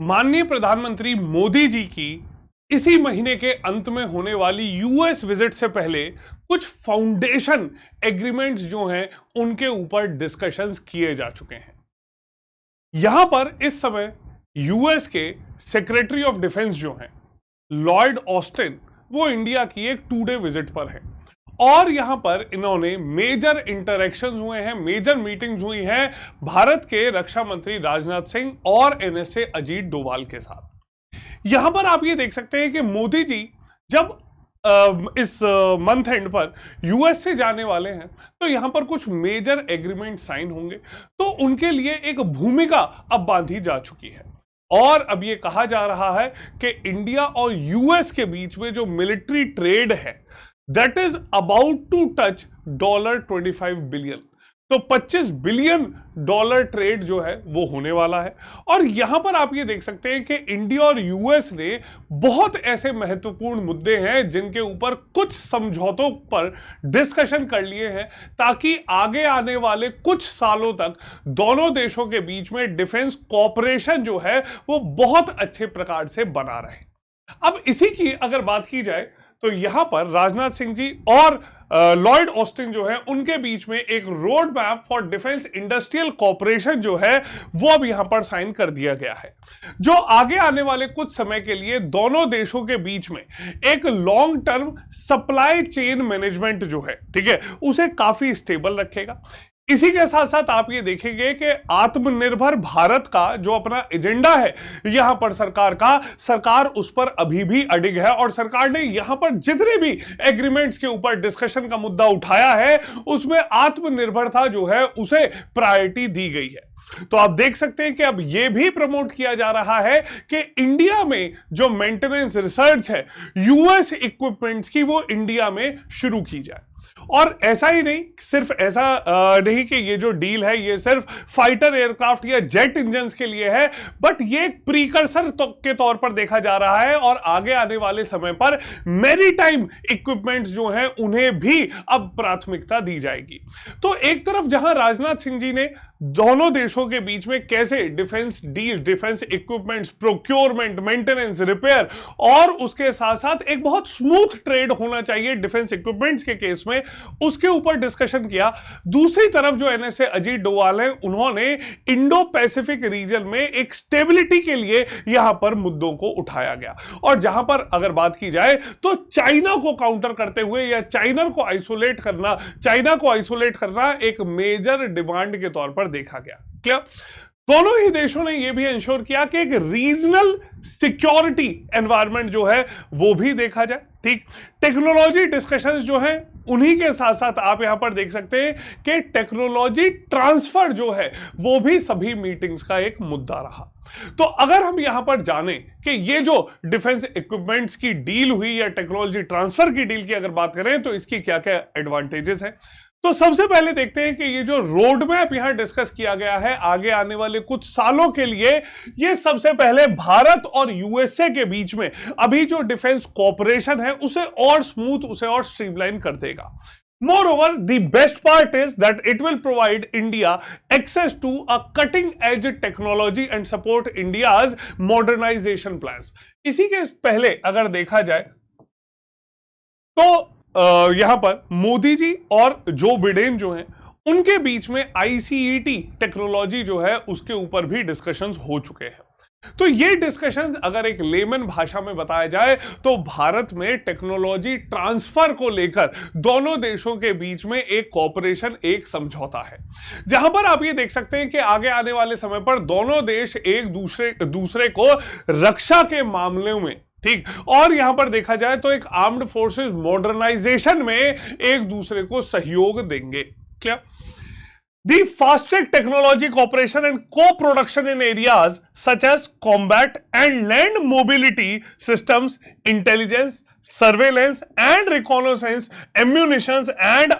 माननीय प्रधानमंत्री मोदी जी की इसी महीने के अंत में होने वाली यूएस विजिट से पहले कुछ फाउंडेशन एग्रीमेंट्स जो हैं उनके ऊपर डिस्कशंस किए जा चुके हैं। यहां पर इस समय यूएस के सेक्रेटरी ऑफ डिफेंस जो हैं लॉयड ऑस्टिन, वो इंडिया की एक 2 डे विजिट पर है और यहां पर इन्होंने मेजर इंटरेक्शंस हुए हैं, मेजर मीटिंग्स हुई हैं भारत के रक्षा मंत्री राजनाथ सिंह और एनएसए अजीत डोभाल के साथ। यहां पर आप ये देख सकते हैं कि मोदी जी जब इस मंथ एंड पर यूएस से जाने वाले हैं तो यहां पर कुछ मेजर एग्रीमेंट साइन होंगे, तो उनके लिए एक भूमिका अब बांधी जा चुकी है और अब ये कहा जा रहा है कि इंडिया और यूएस के बीच में जो मिलिट्री ट्रेड है that is about to touch $25 billion. तो $25 बिलियन ट्रेड जो है वो होने वाला है। और यहां पर आप ये देख सकते हैं कि इंडिया और यूएस ने बहुत ऐसे महत्वपूर्ण मुद्दे हैं जिनके ऊपर कुछ समझौतों पर डिस्कशन कर लिए हैं ताकि आगे आने वाले कुछ सालों तक दोनों देशों के बीच में डिफेंस कॉपरेशन जो है वो बहुत अच्छे प्रकार से बना रहे। अब इसी की अगर बात की जाए तो यहां पर राजनाथ सिंह जी और लॉयड ऑस्टिन जो है उनके बीच में एक road map for defence industrial cooperation जो है वो अब यहां पर साइन कर दिया गया है, जो आगे आने वाले कुछ समय के लिए दोनों देशों के बीच में एक long term supply chain management जो है, ठीक है, उसे काफी स्टेबल रखेगा। इसी के साथ साथ आप ये देखेंगे कि आत्मनिर्भर भारत का जो अपना एजेंडा है यहां पर सरकार उस पर अभी भी अडिग है और सरकार ने यहां पर जितने भी एग्रीमेंट्स के ऊपर डिस्कशन का मुद्दा उठाया है उसमें आत्मनिर्भरता जो है उसे प्रायोरिटी दी गई है। तो आप देख सकते हैं कि अब यह भी प्रमोट किया जा रहा है कि इंडिया में जो मेंटेनेंस रिसर्च है यूएस इक्विपमेंट्स की वो इंडिया में शुरू की जाए। और ऐसा ही नहीं, सिर्फ ऐसा नहीं कि ये जो डील है ये सिर्फ फाइटर एयरक्राफ्ट या जेट इंजन्स के लिए है, बट ये एक प्रीकर्सर के तौर पर देखा जा रहा है और आगे आने वाले समय पर मैरीटाइम इक्विपमेंट्स जो हैं उन्हें भी अब प्राथमिकता दी जाएगी। तो एक तरफ जहां राजनाथ सिंह जी ने दोनों देशों के बीच में कैसे defence deal, defence equipments, procurement, maintenance, repair और उसके साथ साथ एक बहुत स्मूथ ट्रेड होना चाहिए डिफेंस इक्विपमेंट्स के केस में, उसके ऊपर डिस्कशन किया। दूसरी तरफ जो एनएसए अजीत डोभाल हैं उन्होंने इंडो पैसिफिक रीजन में एक स्टेबिलिटी के लिए यहां पर मुद्दों को उठाया गया और जहां पर अगर बात की जाए तो चाइना को काउंटर करते हुए या चाइना को आइसोलेट करना एक मेजर डिमांड के तौर पर देखा गया। क्या दोनों ही देशों ने यह भी इंश्योर किया कि एक रीजनल सिक्योरिटी एनवायरनमेंट जो है वो भी देखा जाए। ठीक, टेक्नोलॉजी डिस्कशंस जो हैं उन्हीं के साथ साथ आप यहां पर देख सकते हैं कि टेक्नोलॉजी ट्रांसफर जो है वो भी सभी मीटिंग्स का एक मुद्दा रहा। तो अगर हम यहां पर जानें कि ये जो डिफेंस इक्विपमेंट्स की डील हुई या टेक्नोलॉजी ट्रांसफर की डील की अगर बात करें तो इसकी क्या क्या एडवांटेजेस हैं, तो सबसे पहले देखते हैं कि ये जो रोड मैप यहां डिस्कस किया गया है आगे आने वाले कुछ सालों के लिए, ये सबसे पहले भारत और यूएसए के बीच में अभी जो डिफेंस कॉपरेशन है उसे और स्मूथ, उसे और स्ट्रीमलाइन कर देगा। Moreover, the best part is that it will provide India access to a cutting-edge technology and support India's modernization plans. इसी के पहले अगर देखा जाए तो यहां पर मोदी जी और जो बिडेन जो हैं उनके बीच में आईसीईटी टेक्नोलॉजी जो है उसके ऊपर भी डिस्कशंस हो चुके हैं। तो ये डिस्कशंस अगर एक लेमन भाषा में बताया जाए तो भारत में टेक्नोलॉजी ट्रांसफर को लेकर दोनों देशों के बीच में एक कॉपरेशन, एक समझौता है, जहां पर आप ये देख सकते हैं कि आगे आने वाले समय पर दोनों देश एक दूसरे को रक्षा के मामले में, ठीक, और यहां पर देखा जाए तो एक आर्म्ड फोर्सेस मॉडर्नाइजेशन में एक दूसरे को सहयोग देंगे। क्या The fast-track technology cooperation and co-production in areas such as combat and land mobility systems, intelligence, surveillance and reconnaissance, ammunitions and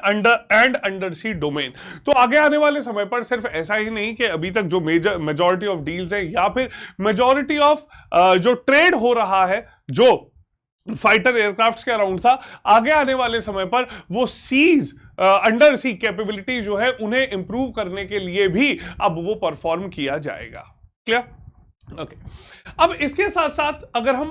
undersea domain। तो आगे आने वाले समय पर सिर्फ ऐसा ही नहीं कि अभी तक जो मेजॉरिटी ऑफ डील्स है या फिर मेजॉरिटी ऑफ जो ट्रेड हो रहा है जो फाइटर एयरक्राफ्ट्स के अराउंड था, आगे आने वाले समय पर वो सीज अंडर सी कैपेबिलिटी जो है उन्हें इंप्रूव करने के लिए भी अब वो परफॉर्म किया जाएगा। क्लियर? ओके अब इसके साथ साथ अगर हम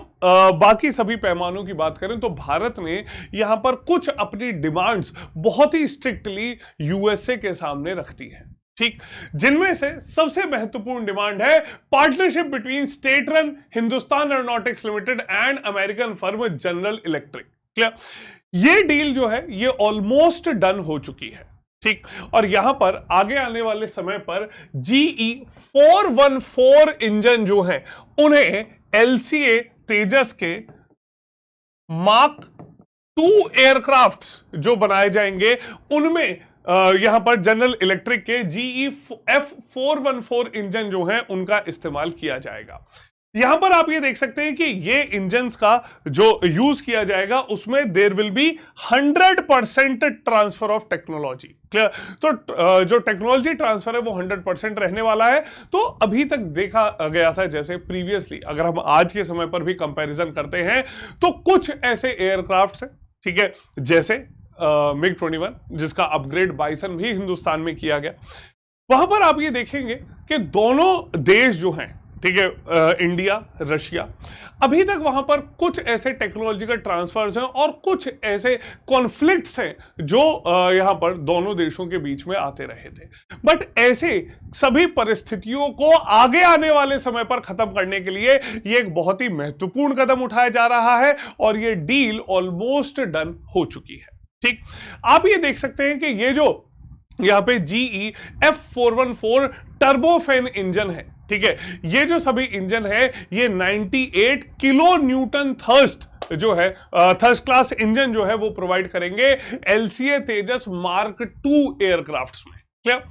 बाकी सभी पैमानों की बात करें तो भारत ने यहां पर कुछ अपनी डिमांड्स बहुत ही स्ट्रिक्टली यूएसए के सामने रखती हैं, ठीक, जिनमें से सबसे महत्वपूर्ण डिमांड है partnership between state run Hindustan aeronautics limited and American firm general electric. Clear, ये डील जो है ये ऑलमोस्ट डन हो चुकी है, ठीक, और यहां पर आगे आने वाले समय पर GE 414 इंजन जो है उन्हें LCA तेजस के मार्क 2 एयरक्राफ्ट्स जो बनाए जाएंगे उनमें यहां पर जनरल इलेक्ट्रिक के GE F414 इंजन जो है उनका इस्तेमाल किया जाएगा। यहां पर आप ये देख सकते हैं कि ये इंजन्स का जो यूज किया जाएगा उसमें there will be 100% transfer of technology. Clear, तो जो टेक्नोलॉजी ट्रांसफर है वो 100% रहने वाला है। तो अभी तक देखा गया था जैसे प्रीवियसली, अगर हम आज के समय पर भी कंपैरिजन करते हैं तो कुछ ऐसे एयरक्राफ्ट्स हैं, ठीक है, जैसे MiG-21 जिसका अपग्रेड बाइसन भी हिंदुस्तान में किया गया। वहां पर आप ये देखेंगे कि दोनों देश जो हैं, ठीक है, इंडिया रशिया, अभी तक वहां पर कुछ ऐसे टेक्नोलॉजिकल ट्रांसफर्स हैं और कुछ ऐसे कॉन्फ्लिक्ट्स हैं जो यहां पर दोनों देशों के बीच में आते रहे थे। बट ऐसे सभी परिस्थितियों को आगे आने वाले समय पर खत्म करने के लिए यह एक बहुत ही महत्वपूर्ण कदम उठाया जा रहा है और यह डील ऑलमोस्ट डन हो चुकी है, ठीक। आप ये देख सकते हैं कि ये जो यहां पे GE F414 टर्बोफैन इंजन है, ठीक है, ये जो सभी इंजन है ये 98 किलो न्यूटन थर्स्ट जो है थर्स्ट क्लास इंजन जो है वो प्रोवाइड करेंगे LCA तेजस मार्क 2 एयरक्राफ्ट्स में। क्लियर,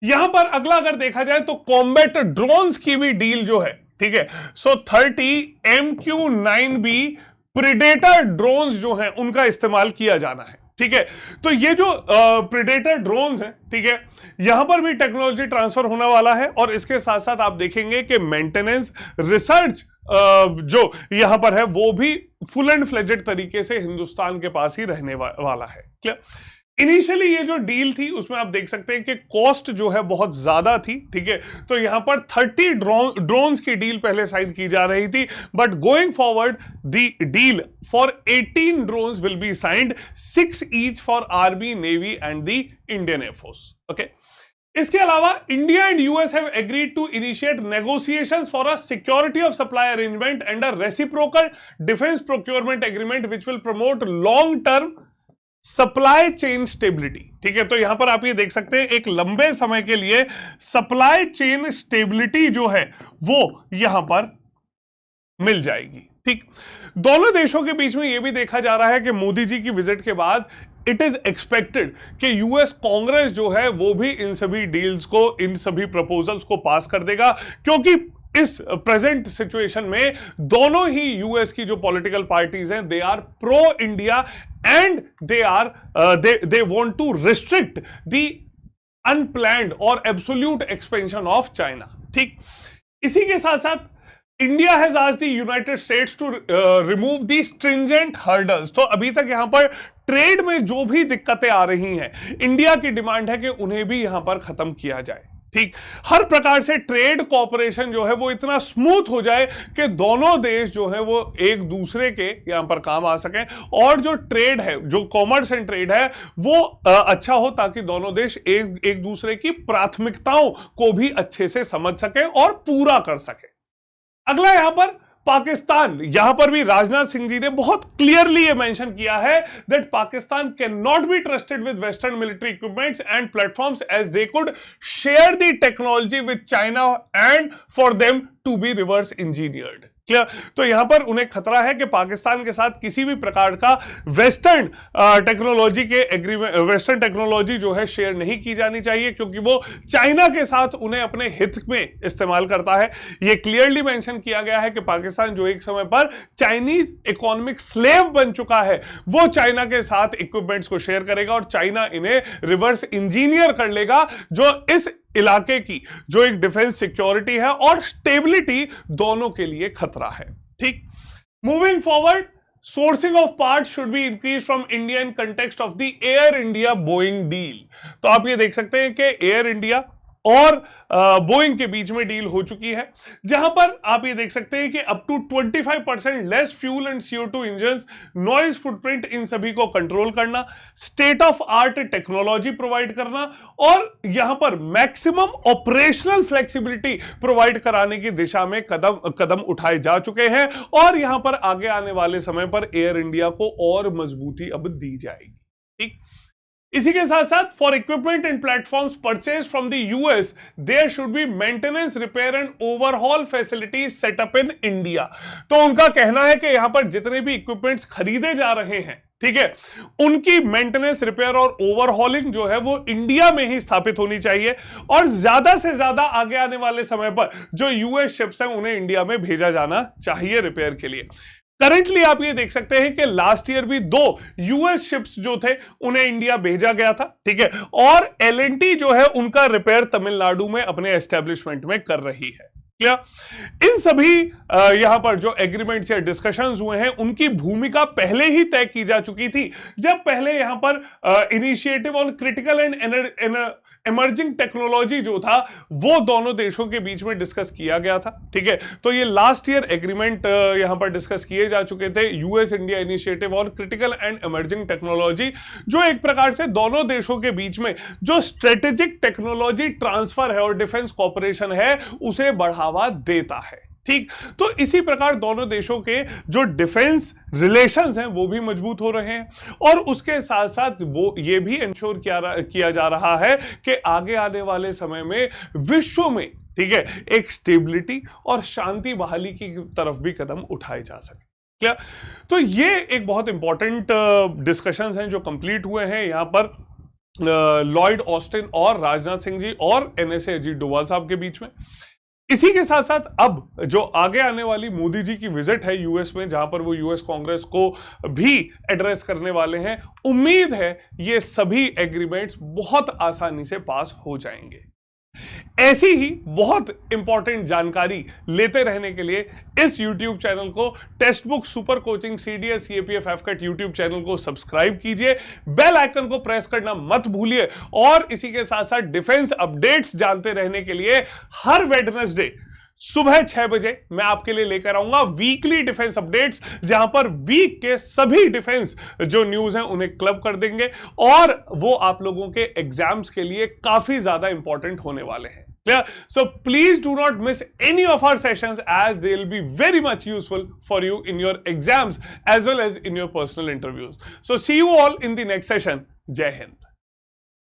यहां पर अगला अगर देखा जाए तो कॉम्बैट ड्रोन्स की भी डील जो है, ठीक है, सो 30 MQ-9B प्रेडेटर ड्रोन्स जो हैं उनका इस्तेमाल किया जाना है, ठीक है। तो ये जो प्रेडेटर ड्रोन्स हैं, ठीक है, यहां पर भी टेक्नोलॉजी ट्रांसफर होने वाला है और इसके साथ साथ आप देखेंगे कि मेंटेनेंस रिसर्च जो यहां पर है वो भी फुल एंड फ्लेजेड तरीके से हिंदुस्तान के पास ही रहने वाला है। क्लियर, इनिशियली ये जो डील थी उसमें आप देख सकते हैं कि कॉस्ट जो है बहुत ज्यादा थी, ठीक है, तो यहां पर 30 ड्रोन्स की डील पहले साइन की जा रही थी, but going forward the deal for 18 drones will be signed, 6 each for army, navy and the Indian air force. Okay, इसके अलावा India and US have agreed to initiate negotiations for a security of supply arrangement and a reciprocal defence procurement agreement which will promote long term supply chain stability. ठीक है, तो यहां पर आप ये देख सकते हैं एक लंबे समय के लिए सप्लाई चेन स्टेबिलिटी जो है वो यहां पर मिल जाएगी। ठीक, दोनों देशों के बीच में यह भी देखा जा रहा है कि मोदी जी की विजिट के बाद इट इज एक्सपेक्टेड कि यूएस कांग्रेस जो है वो भी इन सभी डील्स को, इन सभी प्रपोजल्स को पास कर देगा, क्योंकि इस प्रेजेंट सिचुएशन में दोनों ही यूएस की जो पॉलिटिकल पार्टीज हैं they are pro India and they want to restrict the unplanned और absolute expansion of China। ठीक, इसी के साथ साथ India has asked the United States to remove the stringent hurdles. तो अभी तक यहां पर ट्रेड में जो भी दिक्कतें आ रही हैं, इंडिया की डिमांड है कि उन्हें भी यहां पर खत्म किया जाए। ठीक, हर प्रकार से ट्रेड कोऑपरेशन जो है वो इतना स्मूथ हो जाए कि दोनों देश जो है वो एक दूसरे के यहां पर काम आ सकें, और जो ट्रेड है, जो कॉमर्स एंड ट्रेड है वो अच्छा हो, ताकि दोनों देश एक दूसरे की प्राथमिकताओं को भी अच्छे से समझ सकें और पूरा कर सकें। अगला यहां पर पाकिस्तान, यहां पर भी राजनाथ सिंह जी ने बहुत क्लियरली ये मेंशन किया है that Pakistan can not be trusted with western military equipments and platforms as they could share the technology with China and for them to be reverse engineered. Clear, तो यहां पर उन्हें खतरा है कि पाकिस्तान के साथ किसी भी प्रकार का वेस्टर्न टेक्नोलॉजी जो है शेयर नहीं की जानी चाहिए, क्योंकि वो चाइना के साथ उन्हें अपने हित में इस्तेमाल करता है। यह क्लियरली मेंशन किया गया है कि पाकिस्तान जो एक समय पर चाइनीज इकोनॉमिक स्लेव बन चुका है, वो चाइना के साथ इक्विपमेंट्स को शेयर करेगा और चाइना इन्हें रिवर्स इंजीनियर कर लेगा, जो इस इलाके की जो एक डिफेंस सिक्योरिटी है और स्टेबिलिटी दोनों के लिए खतरा है। ठीक, moving forward, sourcing of parts should be increase from India in context of the air India Boeing deal. तो आप ये देख सकते हैं कि एयर इंडिया और बोइंग के बीच में डील हो चुकी है, जहां पर आप ये देख सकते हैं कि up to 25% less fuel and CO2 engines, noise footprint, इन सभी को कंट्रोल करना, state of art technology provide करना और यहां पर मैक्सिमम ऑपरेशनल फ्लेक्सिबिलिटी प्रोवाइड कराने की दिशा में कदम उठाए जा चुके हैं और यहां पर आगे आने वाले समय पर एयर इंडिया को और मजबूती अब दी जाएगी। ठीक, इसी के साथ साथ for equipment and platforms purchase from the US there should be maintenance, repair and overhaul facilities set up in India. तो उनका कहना है कि यहां पर जितने भी इक्विपमेंट्स खरीदे जा रहे हैं, ठीक है, उनकी मेंटेनेंस, रिपेयर और ओवरहॉलिंग जो है वो इंडिया में ही स्थापित होनी चाहिए और ज्यादा से ज्यादा आगे आने वाले समय पर जो यूएस शिप्स हैं उन्हें इंडिया में भेजा जाना चाहिए रिपेयर के लिए। करंटली आप ये देख सकते हैं कि लास्ट ईयर भी 2 यूएस शिप्स जो थे उन्हें इंडिया भेजा गया था, ठीक है, और L&T जो है उनका रिपेयर तमिलनाडु में अपने एस्टेब्लिशमेंट में कर रही है। इन सभी यहां पर जो एग्रीमेंट्स या डिस्कशंस हुए हैं उनकी भूमिका पहले ही तय की जा चुकी थी, जब पहले यहां पर initiative on critical and emerging technology जो था वो दोनों देशों के बीच में डिस्कस किया गया था। ठीक है, तो ये लास्ट ईयर एग्रीमेंट यहां पर डिस्कस किए जा चुके थे, US India initiative on critical and emerging technology, जो एक प्रकार से दोनों देशों के बीच में जो स्ट्रेटेजिक टेक्नोलॉजी ट्रांसफर है और डिफेंस कॉर्पोरेशन है उसे बढ़ावा देता है। ठीक, तो इसी प्रकार दोनों देशों के जो डिफेंस रिलेशंस हैं वो भी मजबूत हो रहे हैं और उसके साथ साथ वो ये भी इंश्योर किया जा रहा है कि आगे आने वाले समय में विश्व में, ठीक है, एक स्टेबिलिटी और शांति बहाली की तरफ भी कदम उठाए जा सके। क्या, तो ये एक बहुत इंपॉर्टेंट डिस्कशंस हैं जो कंप्लीट हुए हैं यहां पर लॉयड ऑस्टिन और राजनाथ सिंह जी और NSA अजीत डोभाल साहब के बीच में। इसी के साथ साथ अब जो आगे आने वाली मोदी जी की विजिट है यूएस में, जहां पर वो यूएस कांग्रेस को भी एड्रेस करने वाले हैं, उम्मीद है ये सभी एग्रीमेंट्स बहुत आसानी से पास हो जाएंगे। ऐसी ही बहुत इंपॉर्टेंट जानकारी लेते रहने के लिए इस YouTube चैनल को, text book super coaching CDS CAPF FCAT YouTube channel को सब्सक्राइब कीजिए, बेल आइकन को प्रेस करना मत भूलिए और इसी के साथ साथ डिफेंस अपडेट्स जानते रहने के लिए हर वेडनेसडे सुबह 6 बजे मैं आपके लिए लेकर आऊंगा वीकली डिफेंस अपडेट्स, जहां पर वीक के सभी डिफेंस जो न्यूज हैं उन्हें क्लब कर देंगे और वो आप लोगों के एग्जाम्स के लिए काफी ज्यादा इंपॉर्टेंट होने वाले हैं। Clear? So please do not miss any of our sessions as they will be very much useful for you in your exams as well as in your personal interviews. So see you all in the next session. Jai Hind.